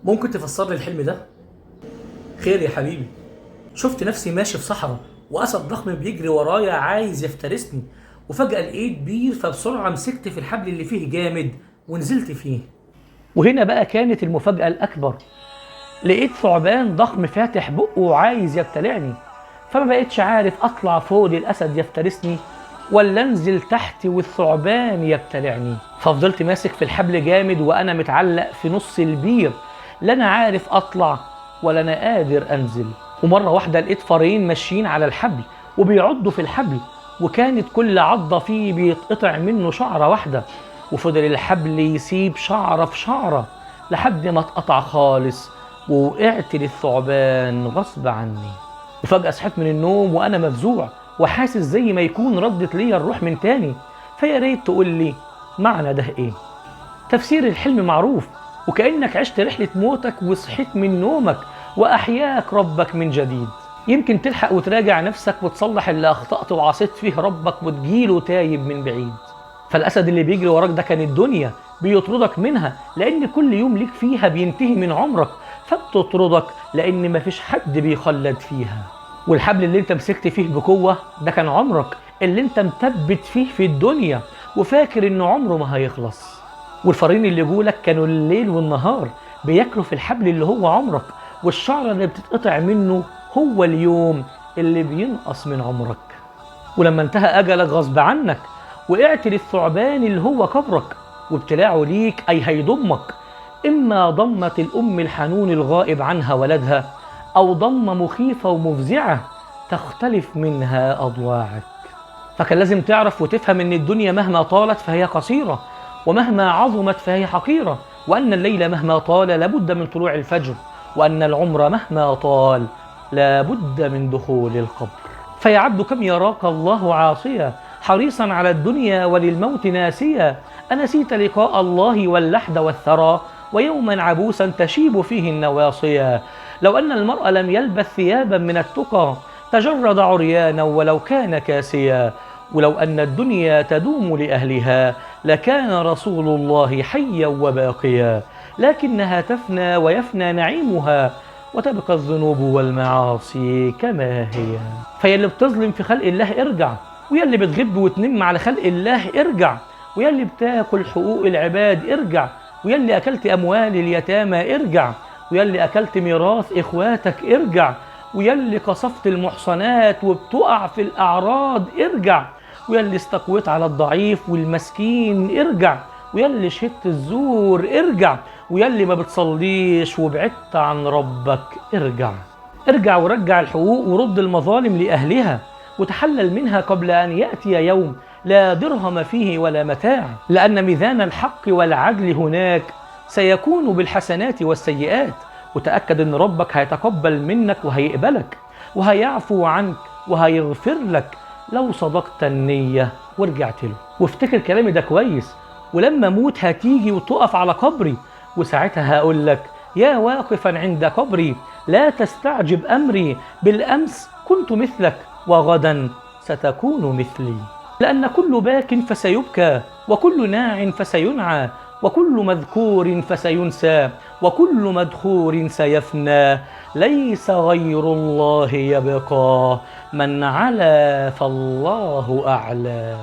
ممكن تفسر لي الحلم ده؟ خير يا حبيبي. شفت نفسي ماشي في صحراء واسد ضخم بيجري ورايا عايز يفترسني، وفجأة لقيت بير فبسرعة مسكت في الحبل اللي فيه جامد ونزلت فيه. وهنا بقى كانت المفاجأة الأكبر، لقيت ثعبان ضخم فاتح بقه وعايز يبتلعني، فما بقتش عارف أطلع فوق للأسد يفترسني ولا أنزل تحت والثعبان يبتلعني. ففضلت ماسك في الحبل جامد وأنا متعلق في نص البير، لا أنا عارف أطلع ولا أنا قادر أنزل. ومرة واحدة لقيت فارين ماشيين على الحبل وبيعضوا في الحبل، وكانت كل عضة فيه بيتقطع منه شعرة واحدة، وفضل الحبل يسيب شعرة في شعرة لحد ما اتقطع خالص ووقعت للثعبان غصب عني. وفجأة صحيت من النوم وأنا مفزوع وحاسس زي ما يكون ردت ليا الروح من تاني. فيا ريت تقول لي معنى ده إيه؟ تفسير الحلم معروف، وكأنك عشت رحلة موتك وصحيت من نومك وأحياك ربك من جديد. يمكن تلحق وتراجع نفسك وتصلح اللي أخطأت وعصيت فيه ربك وتجيله تايب من بعيد. فالأسد اللي بيجري وراك ده كان الدنيا بيطردك منها، لأن كل يوم ليك فيها بينتهي من عمرك، فبتطردك لأن مفيش حد بيخلد فيها. والحبل اللي انت مسكت فيه بقوة ده كان عمرك اللي انت مثبت فيه في الدنيا وفاكر انه عمره ما هيخلص. والفارين اللي جولك كانوا الليل والنهار بياكلوا في الحبل اللي هو عمرك، والشعرة اللي بتتقطع منه هو اليوم اللي بينقص من عمرك. ولما انتهى أجلك غصب عنك وقعت للثعبان اللي هو قبرك، وابتلاعه ليك أي هيضمك، إما ضمة الأم الحنون الغائب عنها ولدها، أو ضمة مخيفة ومفزعة تختلف منها أضواعك. فكان لازم تعرف وتفهم إن الدنيا مهما طالت فهي قصيرة، ومهما عظمت فهي حقيرة، وأن الليل مهما طال لابد من طلوع الفجر، وأن العمر مهما طال لابد من دخول القبر. فيا عبد كم يراك الله عاصيا حريصا على الدنيا وللموت ناسيا، أنسيت لقاء الله واللحد والثرى ويوما عبوسا تشيب فيه النواصيا. لو أن المرء لم يلبث ثيابا من التقى تجرد عريانا ولو كان كاسيا. ولو أن الدنيا تدوم لأهلها لكان رسول الله حيا وباقيا، لكنها تفنى ويفنى نعيمها وتبقى الذنوب والمعاصي كما هي. فيا اللي بتظلم في خلق الله ارجع، ويا اللي بتغب وتنم على خلق الله ارجع، ويا اللي بتاكل حقوق العباد ارجع، ويا اللي أكلت أموال اليتامى ارجع، ويا اللي أكلت ميراث إخواتك ارجع، ويا اللي قصفت المحصنات وبتقع في الأعراض ارجع، ويا اللي استقويت على الضعيف والمسكين ارجع، ويا اللي شهدت الزور ارجع، ويا اللي ما بتصليش وبعدت عن ربك ارجع. ارجع ورجع الحقوق ورد المظالم لأهلها وتحلل منها قبل أن يأتي يوم لا درهم فيه ولا متاع، لأن ميزان الحق والعدل هناك سيكون بالحسنات والسيئات. وتأكد أن ربك هيتقبل منك وهيقبلك وهيعفو عنك وهيغفر لك لو صدقت النية ورجعت له. وافتكر كلامي ده كويس، ولما اموت هتيجي وتقف على قبري، وساعتها هقول لك يا واقفا عند قبري لا تستعجب أمري، بالأمس كنت مثلك وغدا ستكون مثلي. لأن كل باك فسيبكى، وكل ناع فسينعى، وكل مذكور فسينسى، وكل مدخور سيفنى، ليس غير الله يبقى، من علا فالله أعلى.